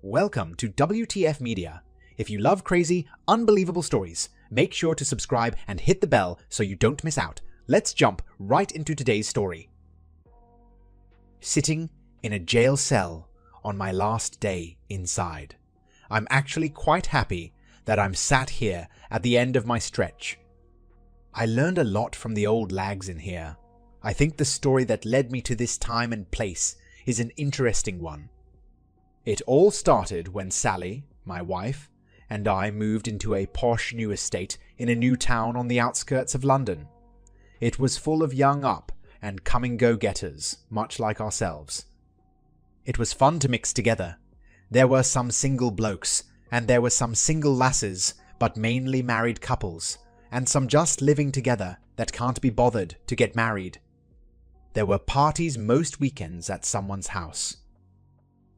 Welcome to WTF Media. If you love crazy, unbelievable stories, make sure to subscribe and hit the bell so you don't miss out. Let's jump right into today's story. Sitting in a jail cell on my last day inside. I'm actually quite happy that I'm sat here at the end of my stretch. I learned a lot from the old lags in here. I think the story that led me to this time and place is an interesting one. It all started when Sally, my wife, and I moved into a posh new estate in a new town on the outskirts of London. It was full of young up and coming go-getters, much like ourselves. It was fun to mix together. There were some single blokes, and there were some single lasses, but mainly married couples, and some just living together that can't be bothered to get married. There were parties most weekends at someone's house.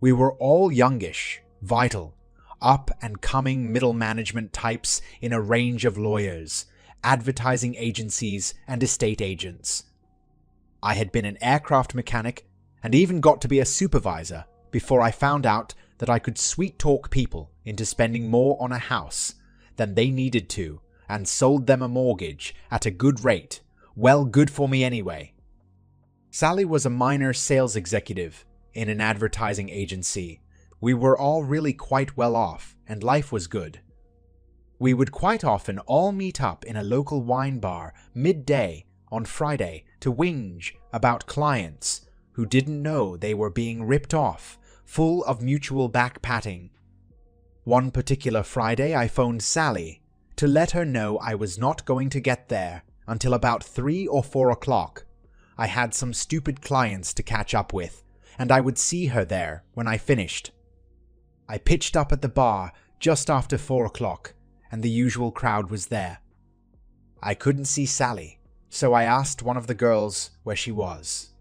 We were all youngish, vital, up-and-coming middle management types in a range of lawyers, advertising agencies, and estate agents. I had been an aircraft mechanic and even got to be a supervisor before I found out that I could sweet-talk people into spending more on a house than they needed to and sold them a mortgage at a good rate. Well, good for me anyway. Sally was a minor sales executive in an advertising agency. We were all really quite well off, and life was good. We would quite often all meet up in a local wine bar midday on Friday to whinge about clients who didn't know they were being ripped off, full of mutual back-patting. One particular Friday I phoned Sally to let her know I was not going to get there until about 3 or 4 o'clock. I had some stupid clients to catch up with, and I would see her there when I finished. I pitched up at the bar just after 4 o'clock, and the usual crowd was there. I couldn't see Sally, so I asked one of the girls where she was.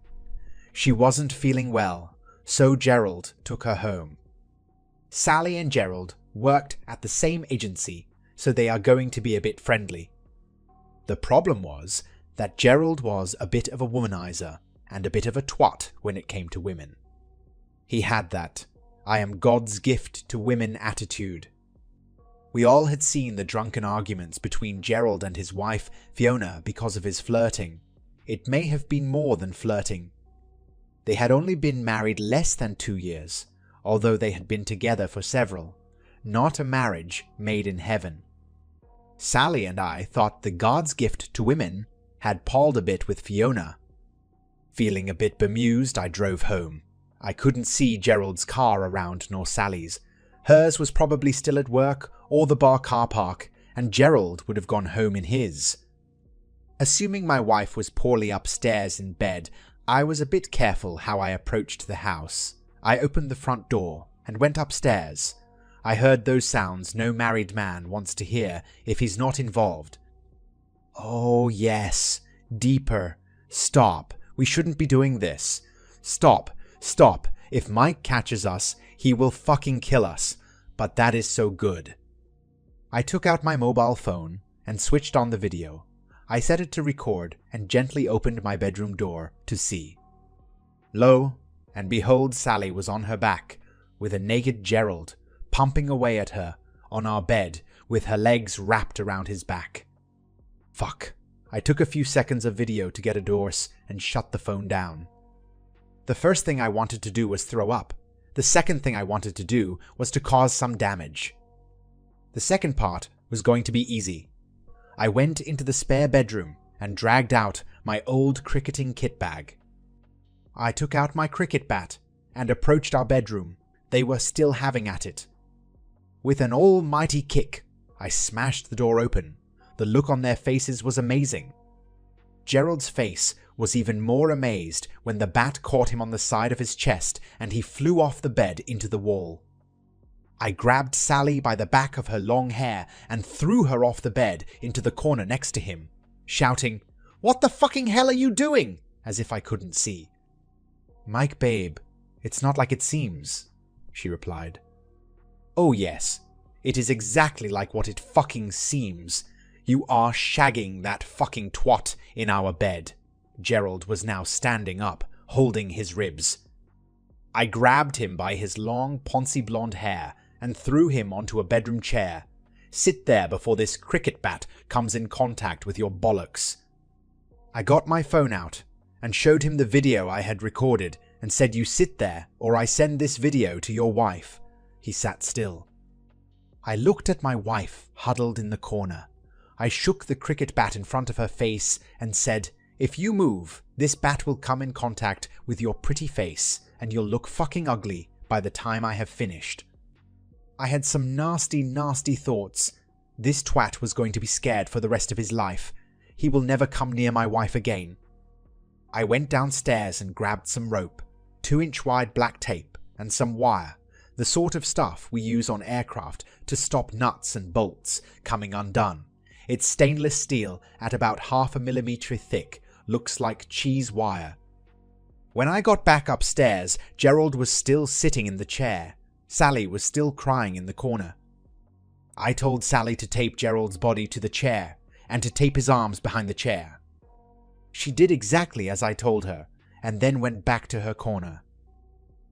She wasn't feeling well, so Gerald took her home. Sally and Gerald worked at the same agency, so they are going to be a bit friendly. The problem was that Gerald was a bit of a womanizer and a bit of a twat when it came to women. He had that "I am God's gift to women" attitude. We all had seen the drunken arguments between Gerald and his wife Fiona because of his flirting. It may have been more than flirting. They had only been married less than 2 years, although they had been together for several. Not a marriage made in heaven. Sally and I thought the God's gift to women had palled a bit with Fiona. Feeling a bit bemused, I drove home. I couldn't see Gerald's car around nor Sally's. Hers was probably still at work or the bar car park, and Gerald would have gone home in his. Assuming my wife was poorly upstairs in bed, I was a bit careful how I approached the house. I opened the front door and went upstairs. I heard those sounds no married man wants to hear if he's not involved. Oh yes, deeper. Stop. We shouldn't be doing this. Stop. Stop. If Mike catches us, he will fucking kill us. But that is so good. I took out my mobile phone and switched on the video. I set it to record and gently opened my bedroom door to see. Lo and behold, Sally was on her back with a naked Gerald pumping away at her on our bed with her legs wrapped around his back. Fuck. I took a few seconds of video to get a dose and shut the phone down. The first thing I wanted to do was throw up. The second thing I wanted to do was to cause some damage. The second part was going to be easy. I went into the spare bedroom and dragged out my old cricketing kit bag. I took out my cricket bat and approached our bedroom. They were still having at it. With an almighty kick, I smashed the door open. The look on their faces was amazing. Gerald's face was even more amazed when the bat caught him on the side of his chest and he flew off the bed into the wall. I grabbed Sally by the back of her long hair and threw her off the bed into the corner next to him, shouting, "What the fucking hell are you doing?" as if I couldn't see. "Mike, babe, it's not like it seems," she replied. "Oh yes, it is exactly like what it fucking seems. You are shagging that fucking twat in our bed." Gerald was now standing up, holding his ribs. I grabbed him by his long, poncy blonde hair and threw him onto a bedroom chair. Sit there before this cricket bat comes in contact with your bollocks. I got my phone out and showed him the video I had recorded and said, "You sit there or I send this video to your wife." He sat still. I looked at my wife huddled in the corner. I shook the cricket bat in front of her face and said, "If you move, this bat will come in contact with your pretty face and you'll look fucking ugly by the time I have finished." I had some nasty, nasty thoughts. This twat was going to be scared for the rest of his life. He will never come near my wife again. I went downstairs and grabbed some rope, 2-inch wide black tape, and some wire, the sort of stuff we use on aircraft to stop nuts and bolts coming undone. It's stainless steel at about 0.5 millimeter thick, looks like cheese wire. When I got back upstairs, Gerald was still sitting in the chair. Sally was still crying in the corner. I told Sally to tape Gerald's body to the chair and to tape his arms behind the chair. She did exactly as I told her and then went back to her corner.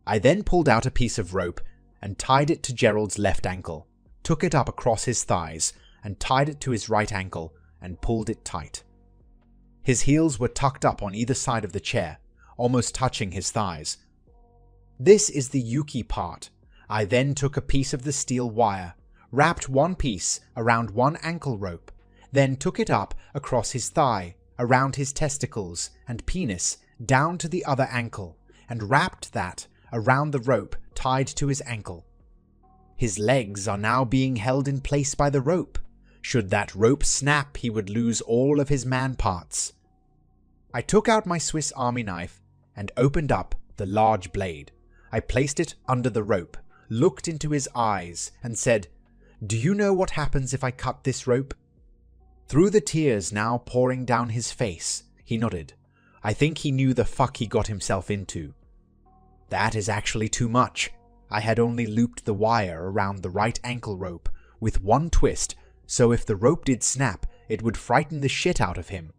I then pulled out a piece of rope and tied it to Gerald's left ankle, took it up across his thighs and tied it to his right ankle and pulled it tight. His heels were tucked up on either side of the chair, almost touching his thighs. This is the Yuki part. I then took a piece of the steel wire, wrapped one piece around one ankle rope, then took it up across his thigh, around his testicles and penis, down to the other ankle, and wrapped that around the rope tied to his ankle. His legs are now being held in place by the rope. Should that rope snap, he would lose all of his man parts. I took out my Swiss Army knife and opened up the large blade. I placed it under the rope, looked into his eyes, and said, "Do you know what happens if I cut this rope?" Through the tears now pouring down his face, he nodded. I think he knew the fuck he got himself into. That is actually too much. I had only looped the wire around the right ankle rope with one twist, so if the rope did snap, it would frighten the shit out of him,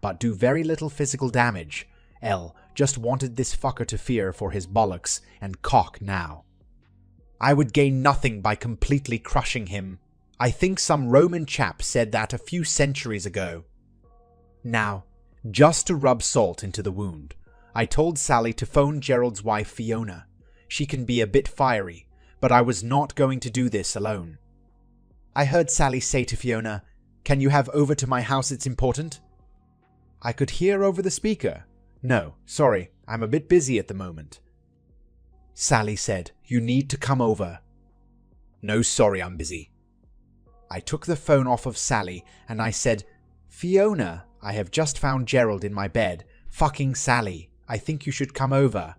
but do very little physical damage. L just wanted this fucker to fear for his bollocks and cock now. I would gain nothing by completely crushing him. I think some Roman chap said that a few centuries ago. Now, just to rub salt into the wound, I told Sally to phone Gerald's wife Fiona. She can be a bit fiery, but I was not going to do this alone. I heard Sally say to Fiona, "Can you have over to my house, it's important?" I could hear over the speaker, "No, sorry, I'm a bit busy at the moment." Sally said, "You need to come over." "No, sorry, I'm busy." I took the phone off of Sally and I said, "Fiona, I have just found Gerald in my bed. Fucking Sally, I think you should come over."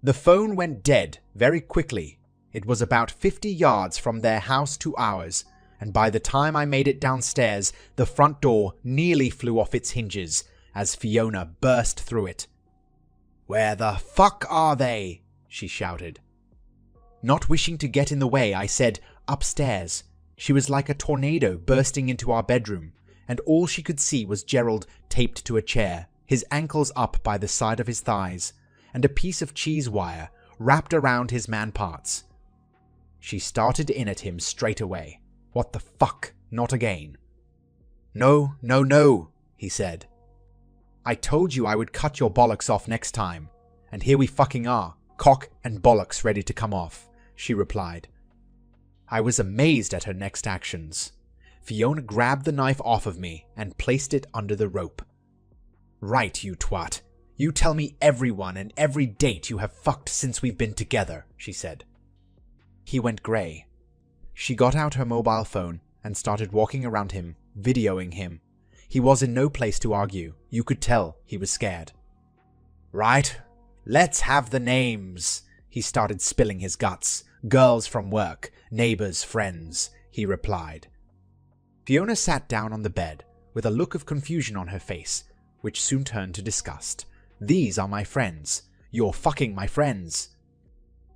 The phone went dead very quickly. It was about 50 yards from their house to ours, and by the time I made it downstairs, the front door nearly flew off its hinges as Fiona burst through it. "Where the fuck are they?" she shouted. Not wishing to get in the way, I said, "Upstairs." She was like a tornado bursting into our bedroom, and all she could see was Gerald taped to a chair, his ankles up by the side of his thighs, and a piece of cheese wire wrapped around his man parts. She started in at him straight away. "What the fuck? Not again." "No, no, no," he said. "I told you I would cut your bollocks off next time, and here we fucking are, cock and bollocks ready to come off," she replied. I was amazed at her next actions. Fiona grabbed the knife off of me and placed it under the rope. "Right, you twat. You tell me everyone and every date you have fucked since we've been together," she said. He went grey. She got out her mobile phone and started walking around him, videoing him. He was in no place to argue. You could tell he was scared. "Right, let's have the names." He started spilling his guts. "Girls from work, neighbors, friends," he replied. Fiona sat down on the bed with a look of confusion on her face, which soon turned to disgust. "These are my friends. You're fucking my friends."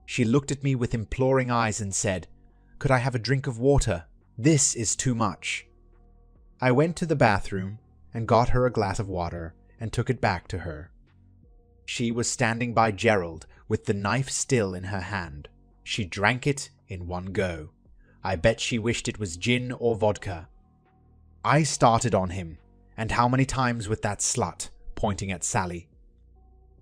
She looked at me with imploring eyes and said, "Could I have a drink of water? This is too much." I went to the bathroom and got her a glass of water and took it back to her. She was standing by Gerald with the knife still in her hand. She drank it in one go. I bet she wished it was gin or vodka. I started on him, and how many times with that slut, pointing at Sally.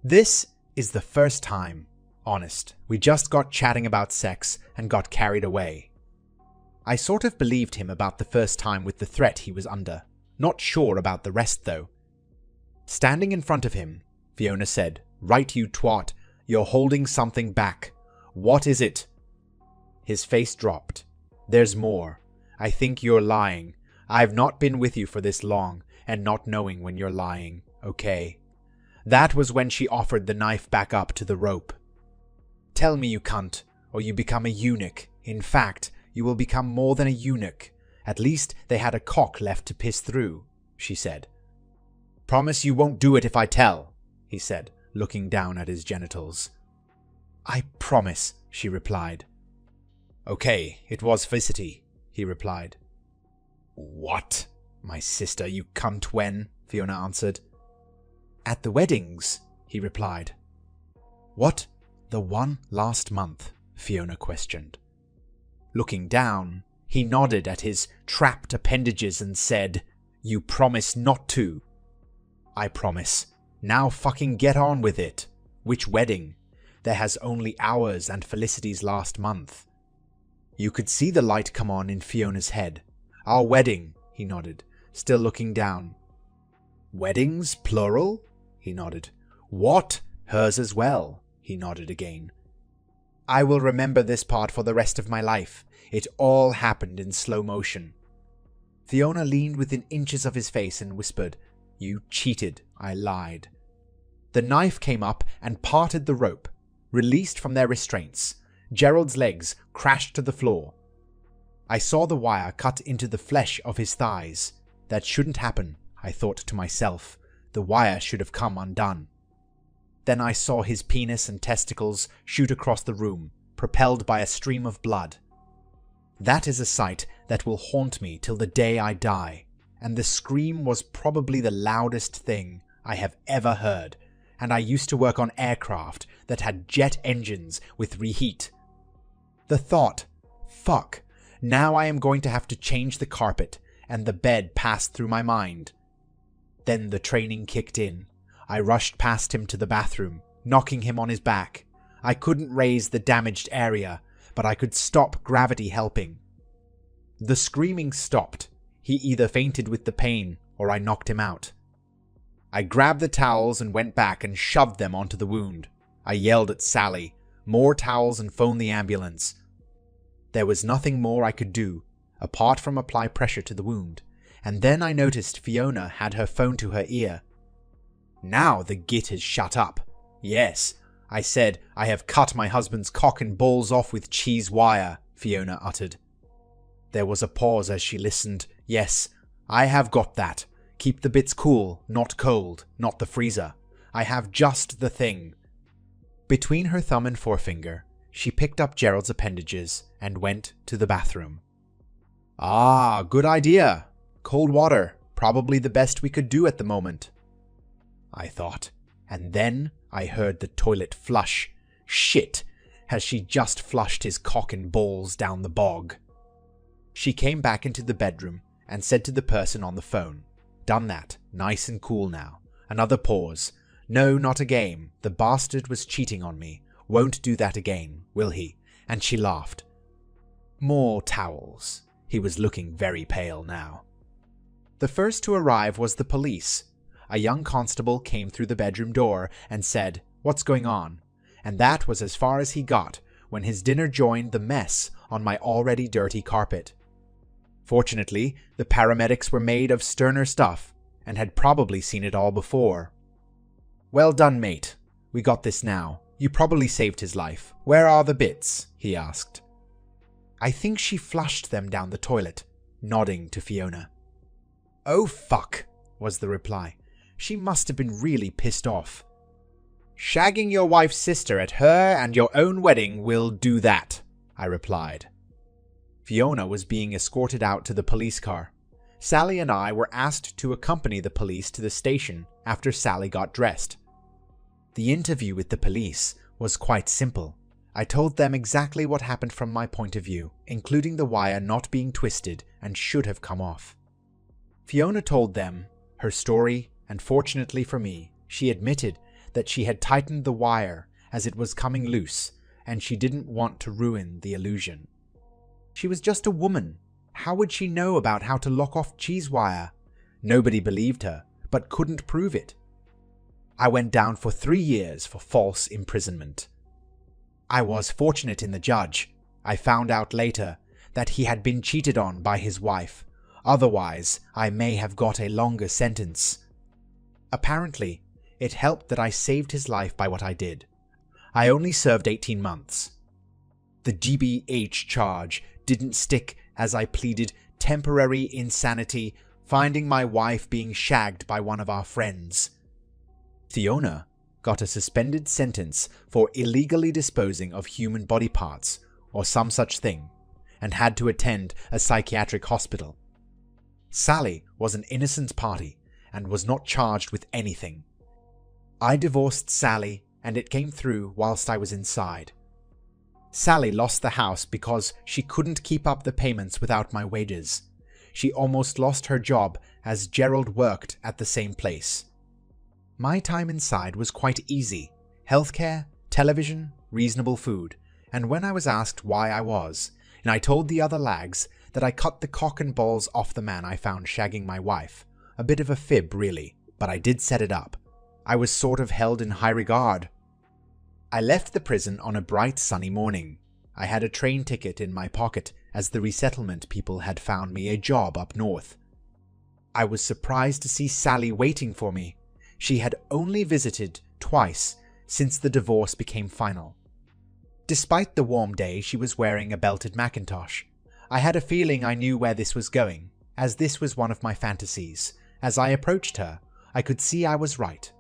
This is the first time, honest. We just got chatting about sex and got carried away. I sort of believed him about the first time with the threat he was under. Not sure about the rest though. Standing in front of him, Fiona said, "Right, you twat. You're holding something back. What is it?" His face dropped. "There's more. I think you're lying. I've not been with you for this long, and not knowing when you're lying, okay?" That was when she offered the knife back up to the rope. "Tell me, you cunt, or you become a eunuch. In fact, you will become more than a eunuch. At least they had a cock left to piss through," she said. "Promise you won't do it if I tell," he said, looking down at his genitals. "I promise," she replied. "Okay, it was Felicity," he replied. "What? My sister, you cunt, when?" Fiona answered. "At the weddings," he replied. "What? The one last month?" Fiona questioned. Looking down, he nodded at his trapped appendages and said, "You promise not to." "I promise. Now fucking get on with it. Which wedding? There has only ours and Felicity's last month." You could see the light come on in Fiona's head. "Our wedding," he nodded, still looking down. "Weddings, plural?" he nodded. "What? Hers as well," he nodded again. "I will remember this part for the rest of my life. It all happened in slow motion." Fiona leaned within inches of his face and whispered, "You cheated. I lied." The knife came up and parted the rope. Released from their restraints, Gerald's legs crashed to the floor. I saw the wire cut into the flesh of his thighs. That shouldn't happen, I thought to myself. The wire should have come undone. Then I saw his penis and testicles shoot across the room, propelled by a stream of blood. That is a sight that will haunt me till the day I die, and the scream was probably the loudest thing I have ever heard, and I used to work on aircraft that had jet engines with reheat. The thought, fuck, now I am going to have to change the carpet, and the bed passed through my mind. Then the training kicked in. I rushed past him to the bathroom, knocking him on his back. I couldn't raise the damaged area, but I could stop gravity helping. The screaming stopped. He either fainted with the pain, or I knocked him out. I grabbed the towels and went back and shoved them onto the wound. I yelled at Sally, "More towels and phone the ambulance." There was nothing more I could do, apart from apply pressure to the wound, and then I noticed Fiona had her phone to her ear. Now the git has shut up. "Yes," I said, "I have cut my husband's cock and balls off with cheese wire," Fiona uttered. There was a pause as she listened. "Yes, I have got that. Keep the bits cool, not cold, not the freezer. I have just the thing." Between her thumb and forefinger, she picked up Gerald's appendages and went to the bathroom. "Ah, good idea. Cold water, probably the best we could do at the moment," I thought, and then I heard the toilet flush. Shit, has she just flushed his cock and balls down the bog? She came back into the bedroom and said to the person on the phone, "Done that, nice and cool now." Another pause. "No, not a game. The bastard was cheating on me. Won't do that again, will he?" And she laughed. More towels. He was looking very pale now. The first to arrive was the police. A young constable came through the bedroom door and said, "What's going on?" And that was as far as he got when his dinner joined the mess on my already dirty carpet. Fortunately, the paramedics were made of sterner stuff and had probably seen it all before. "Well done, mate. We got this now. You probably saved his life. Where are the bits?" he asked. "I think she flushed them down the toilet," nodding to Fiona. "Oh fuck," was the reply. "She must have been really pissed off." "Shagging your wife's sister at her and your own wedding will do that," I replied. Fiona was being escorted out to the police car. Sally and I were asked to accompany the police to the station after Sally got dressed. The interview with the police was quite simple. I told them exactly what happened from my point of view, including the wire not being twisted and should have come off. Fiona told them her story, and fortunately for me, she admitted that she had tightened the wire as it was coming loose, and she didn't want to ruin the illusion. She was just a woman. How would she know about how to lock off cheese wire? Nobody believed her, but couldn't prove it. I went down for 3 years for false imprisonment. I was fortunate in the judge. I found out later that he had been cheated on by his wife. Otherwise, I may have got a longer sentence. Apparently, it helped that I saved his life by what I did. I only served 18 months. The GBH charge didn't stick as I pleaded temporary insanity, finding my wife being shagged by one of our friends. Fiona got a suspended sentence for illegally disposing of human body parts, or some such thing, and had to attend a psychiatric hospital. Sally was an innocent party and was not charged with anything. I divorced Sally, and it came through whilst I was inside. Sally lost the house because she couldn't keep up the payments without my wages. She almost lost her job as Gerald worked at the same place. My time inside was quite easy. Healthcare, television, reasonable food, and when I was asked why I was, and I told the other lags that I cut the cock and balls off the man I found shagging my wife. A bit of a fib, really, but I did set it up. I was sort of held in high regard. I left the prison on a bright sunny morning. I had a train ticket in my pocket as the resettlement people had found me a job up north. I was surprised to see Sally waiting for me. She had only visited twice since the divorce became final. Despite the warm day, she was wearing a belted Macintosh. I had a feeling I knew where this was going, as this was one of my fantasies. As I approached her, I could see I was right.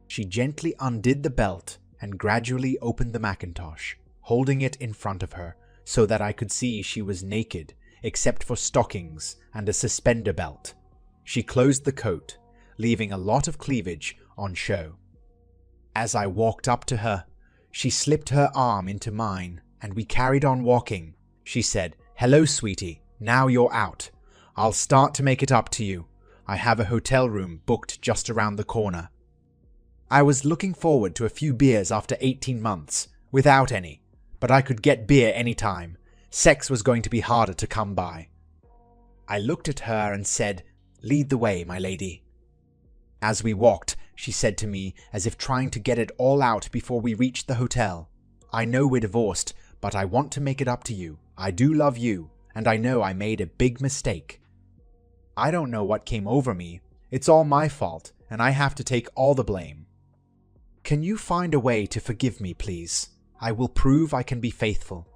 She gently undid the belt and gradually opened the Macintosh, holding it in front of her so that I could see she was naked, except for stockings and a suspender belt. She closed the coat, leaving a lot of cleavage on show. As I walked up to her, she slipped her arm into mine and we carried on walking. She said, "Hello, sweetie. Now you're out. I'll start to make it up to you. I have a hotel room booked just around the corner." I was looking forward to a few beers after 18 months, without any, but I could get beer anytime. Sex was going to be harder to come by. I looked at her and said, "Lead the way, my lady." As we walked, she said to me, as if trying to get it all out before we reached the hotel, "I know we're divorced, but I want to make it up to you. I do love you, and I know I made a big mistake. I don't know what came over me. It's all my fault, and I have to take all the blame. Can you find a way to forgive me, please? I will prove I can be faithful.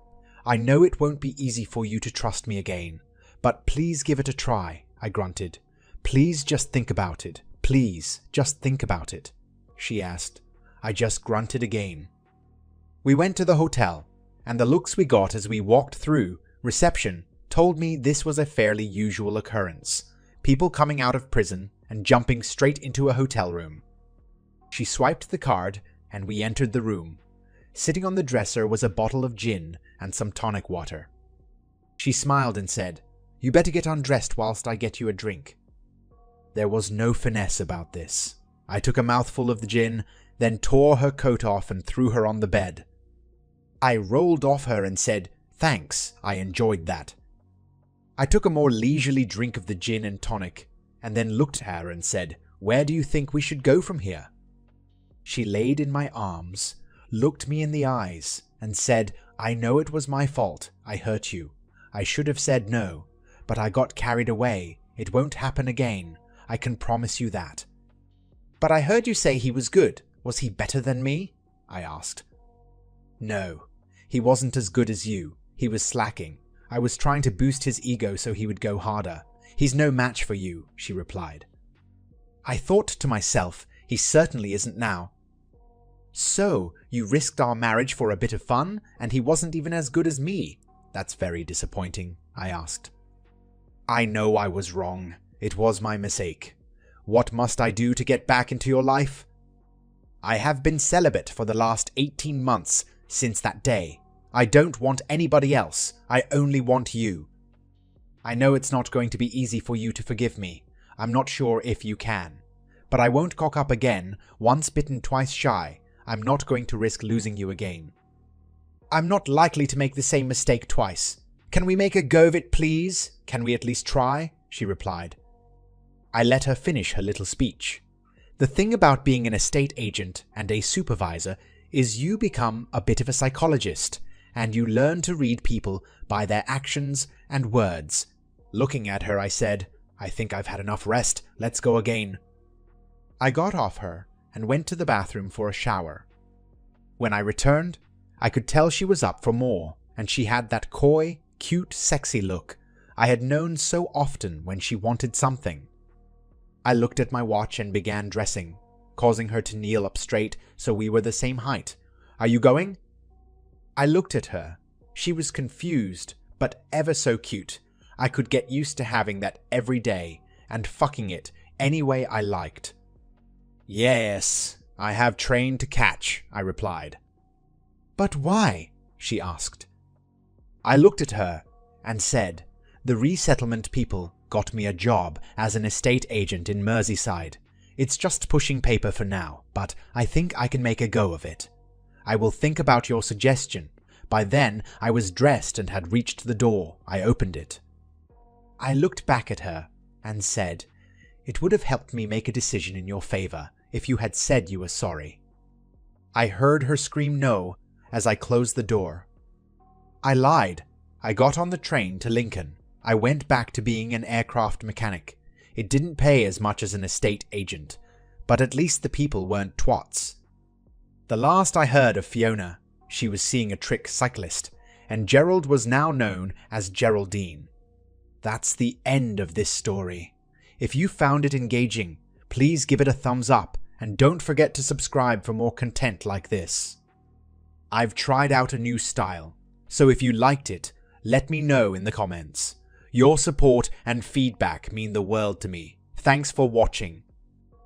I know it won't be easy for you to trust me again, but please give it a try," I grunted. "Please just think about it. Please just think about it," she asked. I just grunted again. We went to the hotel, and the looks we got as we walked through reception told me this was a fairly usual occurrence. People coming out of prison and jumping straight into a hotel room. She swiped the card, and we entered the room. Sitting on the dresser was a bottle of gin and some tonic water. She smiled and said, "You better get undressed whilst I get you a drink." There was no finesse about this. I took a mouthful of the gin, then tore her coat off and threw her on the bed. I rolled off her and said, "Thanks, I enjoyed that." I took a more leisurely drink of the gin and tonic, and then looked at her and said, "Where do you think we should go from here?" She laid in my arms, looked me in the eyes, and said, "I know it was my fault. I hurt you. I should have said no, but I got carried away. It won't happen again. I can promise you that." "But I heard you say he was good. Was he better than me?" I asked. "No, he wasn't as good as you. He was slacking. I was trying to boost his ego so he would go harder. He's no match for you," she replied. I thought to myself, he certainly isn't now. "So, you risked our marriage for a bit of fun, and he wasn't even as good as me? That's very disappointing," I asked. "I know I was wrong. It was my mistake. What must I do to get back into your life?" I have been celibate for the last 18 months since that day. I don't want anybody else. I only want you. I know it's not going to be easy for you to forgive me. I'm not sure if you can. But I won't cock up again. Once bitten, twice shy. I'm not going to risk losing you again. I'm not likely to make the same mistake twice. Can we make a go of it, please? Can we at least try? She replied. I let her finish her little speech. The thing about being an estate agent and a supervisor is you become a bit of a psychologist, and you learn to read people by their actions and words. Looking at her, I said, I think I've had enough rest. Let's go again. I got off her and went to the bathroom for a shower. When I returned, I could tell she was up for more, and she had that coy, cute, sexy look I had known so often when she wanted something. I looked at my watch and began dressing, causing her to kneel up straight so we were the same height. Are you going? I looked at her. She was confused, but ever so cute. I could get used to having that every day and fucking it any way I liked. Yes, I have trained to catch, I replied. But why? She asked. I looked at her and said, the resettlement people got me a job as an estate agent in Merseyside. It's just pushing paper for now, but I think I can make a go of it. I will think about your suggestion. By then, I was dressed and had reached the door. I opened it. I looked back at her and said, it would have helped me make a decision in your favor if you had said you were sorry. I heard her scream no as I closed the door. I lied. I got on the train to Lincoln. I went back to being an aircraft mechanic. It didn't pay as much as an estate agent, but at least the people weren't twats. The last I heard of Fiona, she was seeing a trick cyclist, and Gerald was now known as Geraldine. That's the end of this story. If you found it engaging, please give it a thumbs up, and don't forget to subscribe for more content like this. I've tried out a new style, so if you liked it, let me know in the comments. Your support and feedback mean the world to me. Thanks for watching.